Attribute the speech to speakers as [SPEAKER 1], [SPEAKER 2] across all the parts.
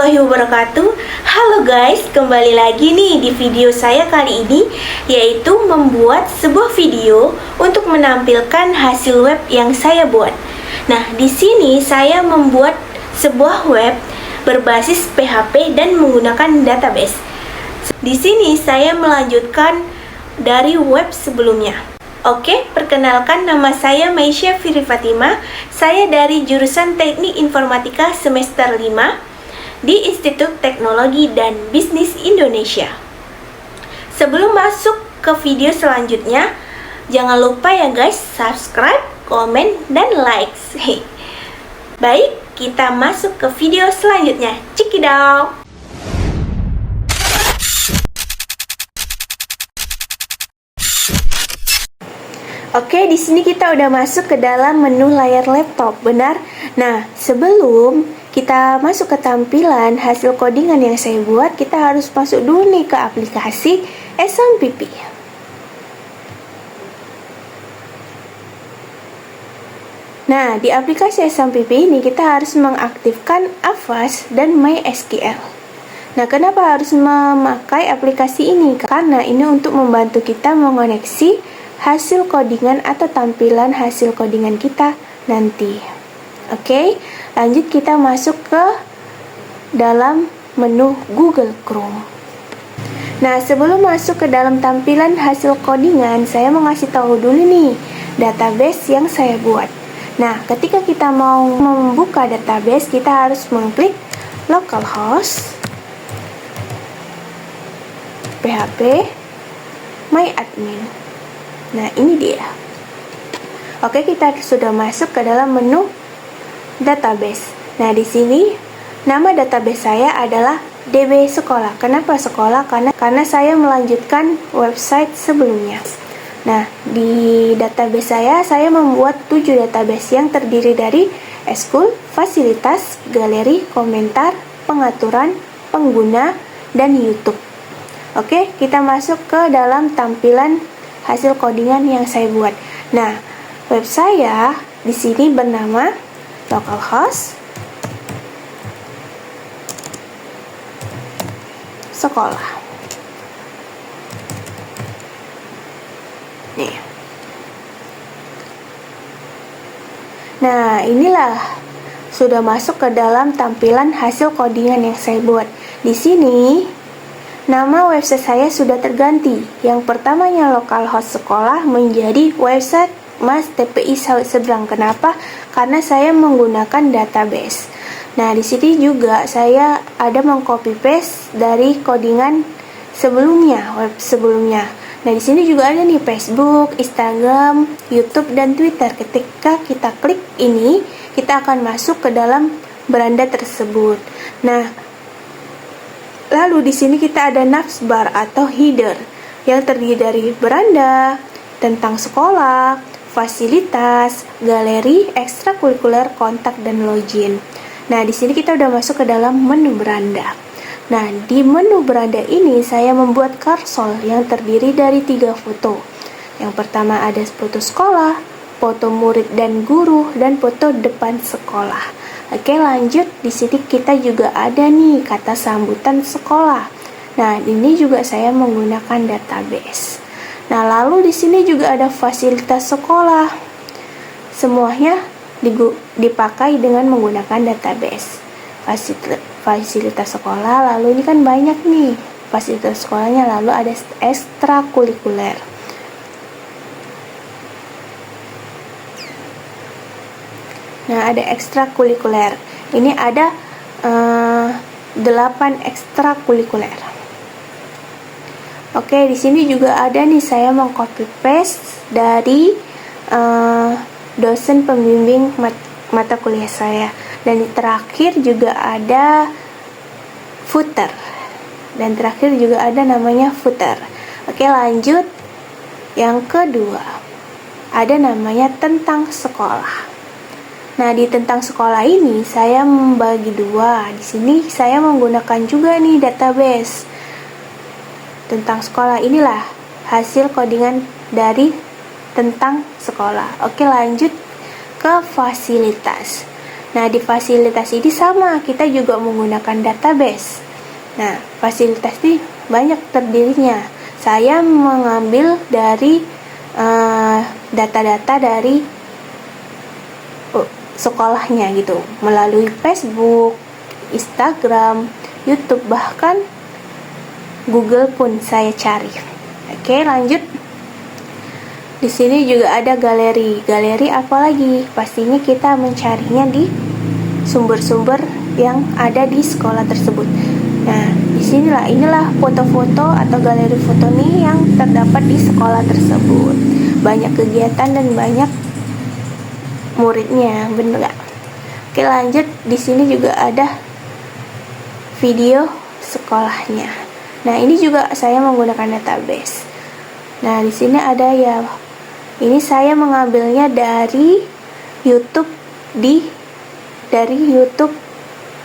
[SPEAKER 1] warahmatullahi wabarakatuh. Halo guys, kembali lagi nih di video saya kali ini, yaitu membuat sebuah video untuk menampilkan hasil web yang saya buat. Nah, di sini saya membuat sebuah web berbasis PHP dan menggunakan database. Di sini saya melanjutkan dari web sebelumnya. Oke, perkenalkan, nama saya Maisha Firi Fatima. Saya dari jurusan Teknik Informatika semester 5 di Institut Teknologi dan Bisnis Indonesia. Sebelum masuk ke video selanjutnya, jangan lupa ya guys, subscribe, komen, dan like. Baik, kita masuk ke video selanjutnya. Cekidot! Oke, di sini kita udah masuk ke dalam menu layar laptop, benar? Nah, sebelum kita masuk ke tampilan hasil codingan yang saya buat, kita harus masuk dulu nih ke aplikasi SMPP. Nah, di aplikasi SMPP ini kita harus mengaktifkan Avast dan MySQL. Nah, kenapa harus memakai aplikasi ini? Karena ini untuk membantu kita mengoneksi hasil codingan atau tampilan hasil codingan kita nanti. Oke, lanjut kita masuk ke dalam menu Google Chrome. Nah, sebelum masuk ke dalam tampilan hasil codingan, saya mau ngasih tahu dulu nih database yang saya buat. Nah, ketika kita mau membuka database, kita harus mengklik localhost php myadmin. Nah, ini dia. Oke, kita sudah masuk ke dalam menu database. Nah, di sini nama database saya adalah DB Sekolah. Kenapa sekolah? Karena saya melanjutkan website sebelumnya. Nah, di database saya membuat 7 database yang terdiri dari eskul, fasilitas, galeri, komentar, pengaturan, pengguna, dan YouTube. Oke, kita masuk ke dalam tampilan hasil codingan yang saya buat. Nah, web saya di sini bernama localhost sekolah. Nih. Nah, inilah sudah masuk ke dalam tampilan hasil codingan yang saya buat. Di sini nama website saya sudah terganti. Yang pertamanya localhost sekolah menjadi website Mas TPI Sawit Seberang. Kenapa? Karena saya menggunakan database. Nah, di sini juga saya ada mengcopy paste dari codingan sebelumnya, web sebelumnya. Nah, di sini juga ada nih Facebook, Instagram, YouTube, dan Twitter. Ketika kita klik ini, kita akan masuk ke dalam beranda tersebut. Nah, lalu di sini kita ada navbar atau header yang terdiri dari beranda, tentang sekolah, fasilitas, galeri, ekstrakurikuler, kontak, dan login. Nah, di sini kita udah masuk ke dalam menu beranda. Nah, di menu beranda ini saya membuat cursor yang terdiri dari 3 foto. Yang pertama ada foto sekolah, foto murid dan guru, dan foto depan sekolah. Oke, lanjut. Di sini kita juga ada nih kata sambutan sekolah. Nah, ini juga saya menggunakan database. Nah, lalu di sini juga ada fasilitas sekolah. Semuanya dipakai dengan menggunakan database. Fasilitas sekolah, lalu ini kan banyak nih fasilitas sekolahnya, lalu ada ekstrakurikuler. Nah, ada ekstrakurikuler. Ini ada 8 ekstrakurikuler. Oke, di sini juga ada nih saya mengcopy paste dari dosen pembimbing mata kuliah saya. Dan di terakhir juga ada footer. Dan terakhir juga ada namanya footer. Oke, lanjut. Yang kedua, ada namanya tentang sekolah. Nah, di tentang sekolah ini saya membagi 2. Di sini saya menggunakan juga nih database. Tentang sekolah inilah hasil codingan dari tentang sekolah. Oke, lanjut ke fasilitas. Nah, di fasilitas ini sama, kita juga menggunakan database. Nah, fasilitas ini banyak terdirinya. Saya mengambil dari data-data dari sekolahnya gitu, melalui Facebook, Instagram, YouTube, bahkan Google pun saya cari. Oke, lanjut. Di sini juga ada galeri. Galeri apa lagi? Pastinya kita mencarinya di sumber-sumber yang ada di sekolah tersebut. Nah, inilah foto-foto atau galeri foto nih yang terdapat di sekolah tersebut. Banyak kegiatan dan banyak muridnya, bener gak? Oke, lanjut. Di sini juga ada video sekolahnya. Nah, ini juga saya menggunakan database. Nah, di sini ada ya. Ini saya mengambilnya dari YouTube dari YouTube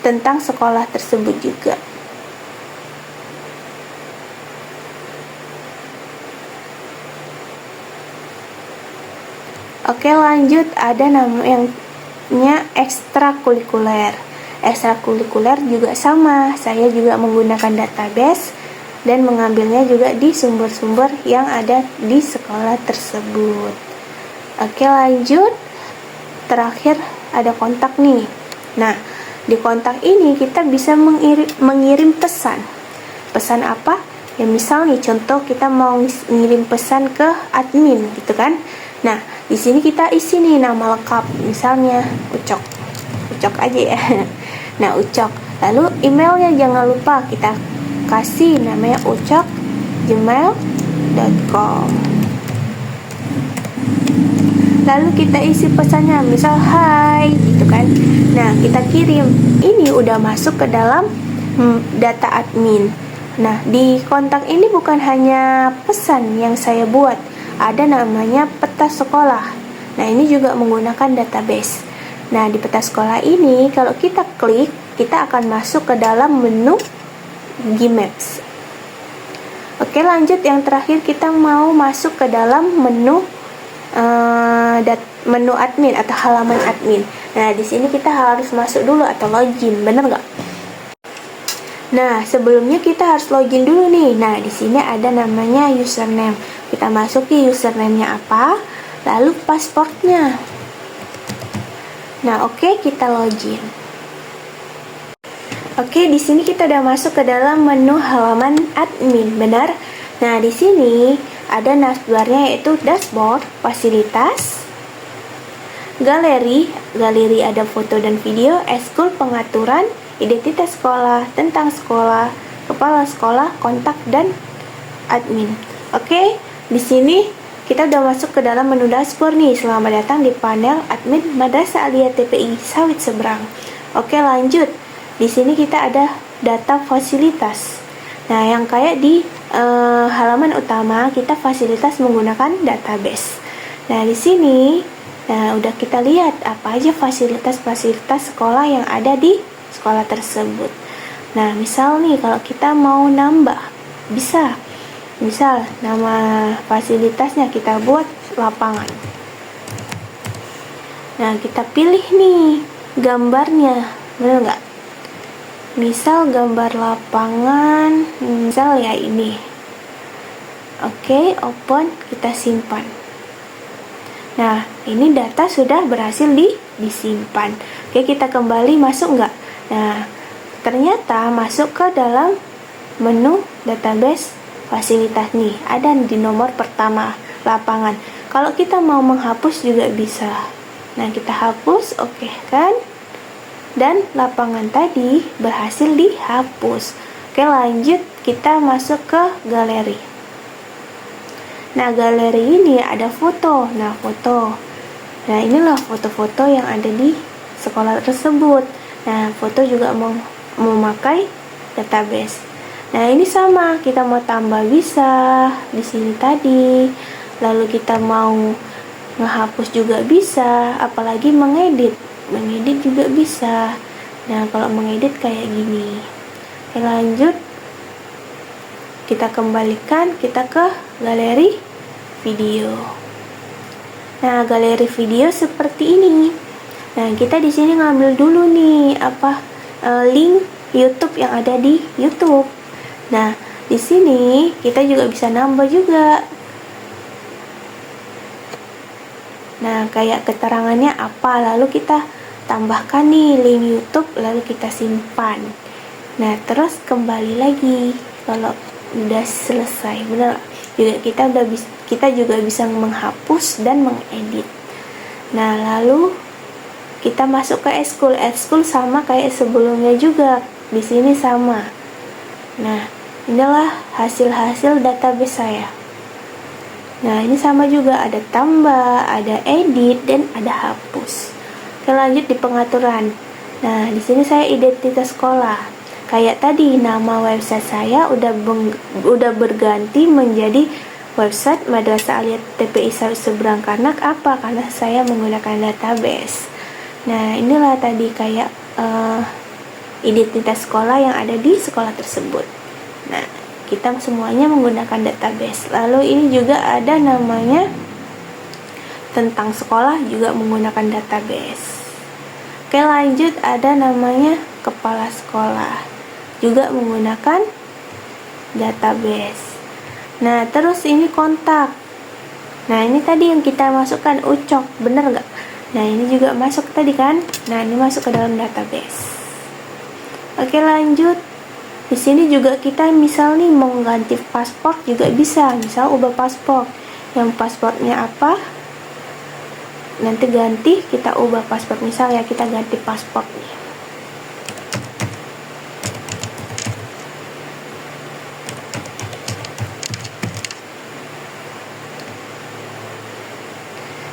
[SPEAKER 1] tentang sekolah tersebut juga. Oke, lanjut. Ada namanya ekstrakurikuler. Ekstrakurikuler juga sama. Saya juga menggunakan database dan mengambilnya juga di sumber-sumber yang ada di sekolah tersebut. Oke, lanjut. Terakhir ada kontak nih. Nah, di kontak ini kita bisa mengirim pesan. Pesan apa? Ya, misal nih contoh kita mau ngirim pesan ke admin gitu kan. Nah, di sini kita isi nih nama lengkap, misalnya Ucok aja ya. Nah, Ucok. Lalu emailnya jangan lupa kita kasih namanya ucok@gmail.com. Lalu kita isi pesannya, misal hai gitu kan. Nah, kita kirim. Ini udah masuk ke dalam data admin. Nah, di kontak ini bukan hanya pesan yang saya buat, ada namanya peta sekolah. Nah, ini juga menggunakan database. Nah, di peta sekolah ini kalau kita klik, kita akan masuk ke dalam menu Gmaps. Oke, lanjut. Yang terakhir kita mau masuk ke dalam menu menu admin atau halaman admin. Nah, di sini kita harus masuk dulu atau login, bener nggak? Nah, sebelumnya kita harus login dulu nih. Nah, di sini ada namanya username. Kita masuki username-nya apa, lalu passwordnya. Nah, oke, kita login. Oke, di sini kita udah masuk ke dalam menu halaman admin, benar? Nah, di sini ada navbarnya yaitu dashboard, fasilitas, galeri ada foto dan video, eskul, pengaturan, identitas sekolah, tentang sekolah, kepala sekolah, kontak, dan admin. Oke, di sini kita udah masuk ke dalam menu dashboard nih. Selamat datang di panel admin Madrasah Aliyah TPI Sawit Seberang. Oke, lanjut. Di sini kita ada data fasilitas. Nah, yang kayak di halaman utama kita fasilitas menggunakan database. Nah, di sini udah kita lihat apa aja fasilitas sekolah yang ada di sekolah tersebut. Nah, misal nih kalau kita mau nambah, bisa. Misal nama fasilitasnya kita buat lapangan. Nah, kita pilih nih gambarnya, bener nggak? Misal gambar lapangan, misal ya ini. Oke, open, kita simpan. Nah, ini data sudah berhasil disimpan. Oke, kita kembali masuk nggak? Nah, ternyata masuk ke dalam menu database fasilitas nih. Ada di nomor pertama, lapangan. Kalau kita mau menghapus juga bisa. Nah, kita hapus, oke kan? Dan lapangan tadi berhasil dihapus. Oke, lanjut kita masuk ke galeri. Nah, galeri ini ada foto. Nah, foto. Nah, inilah foto-foto yang ada di sekolah tersebut. Nah, foto juga memakai database. Nah, ini sama, kita mau tambah bisa di sini tadi. Lalu kita mau ngehapus juga bisa, apalagi mengedit juga bisa. Nah, kalau mengedit kayak gini. Oke, lanjut. Kita kembalikan, kita ke galeri video. Nah, galeri video seperti ini. Nah, kita di sini ngambil dulu nih link YouTube yang ada di YouTube. Nah, di sini kita juga bisa nambah juga. Nah, kayak keterangannya apa, lalu kita tambahkan nih link YouTube, lalu kita simpan. Nah, terus kembali lagi kalau udah selesai. Benar juga, kita juga bisa menghapus dan mengedit. Nah, lalu kita masuk ke School sama kayak sebelumnya juga. Di sini sama. Nah, inilah hasil-hasil database saya. Nah, ini sama juga, ada tambah, ada edit, dan ada hapus. Kita lanjut di pengaturan. Nah, di sini saya identitas sekolah. Kayak tadi, nama website saya udah berganti menjadi website Madrasah Aliyah TPI Seberang Karnak. Apa? Karena saya menggunakan database. Nah, inilah tadi kayak identitas sekolah yang ada di sekolah tersebut. Nah, kita semuanya menggunakan database. Lalu ini juga ada namanya tentang sekolah, juga menggunakan database. Oke, lanjut, ada namanya kepala sekolah, juga menggunakan database. Nah, terus ini kontak. Nah, ini tadi yang kita masukkan ucok, bener nggak? Nah, ini juga masuk tadi kan? Nah, ini masuk ke dalam database. Oke, lanjut. Di sini juga kita misal nih mau ganti paspor juga bisa. Misal ubah paspor. Yang paspornya apa? Nanti ganti, kita ubah paspor. Misal ya, kita ganti paspor nih.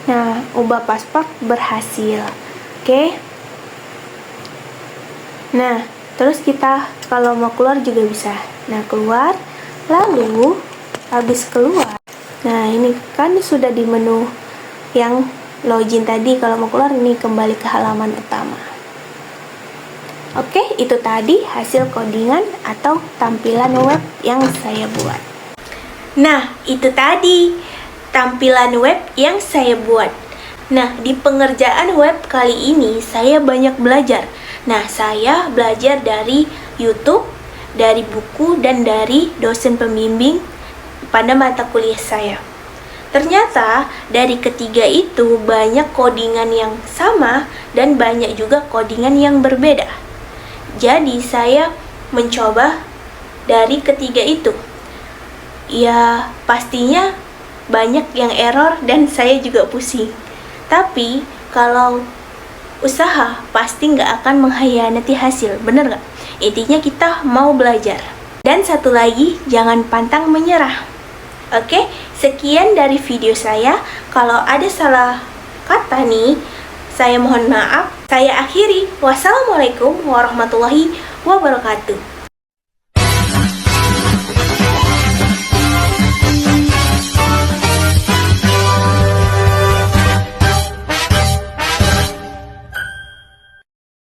[SPEAKER 1] Nah, ubah paspor berhasil. Oke. Nah, terus kita kalau mau keluar juga bisa. Nah, keluar. Lalu, habis keluar. Nah, ini kan sudah di menu yang login tadi. Kalau mau keluar, ini kembali ke halaman utama. Oke, itu tadi hasil codingan atau tampilan web yang saya buat. Nah, itu tadi tampilan web yang saya buat. Nah, di pengerjaan web kali ini saya banyak belajar. Nah, saya belajar dari YouTube, dari buku, dan dari dosen pembimbing pada mata kuliah saya. Ternyata dari ketiga itu banyak codingan yang sama dan banyak juga codingan yang berbeda. Jadi saya mencoba dari ketiga itu. Ya, pastinya banyak yang error dan saya juga pusing. Tapi kalau usaha pasti nggak akan mengkhianati hasil, bener nggak? Intinya kita mau belajar. Dan satu lagi, jangan pantang menyerah. Oke, sekian dari video saya. Kalau ada salah kata nih, saya mohon maaf. Saya akhiri. Wassalamualaikum warahmatullahi wabarakatuh.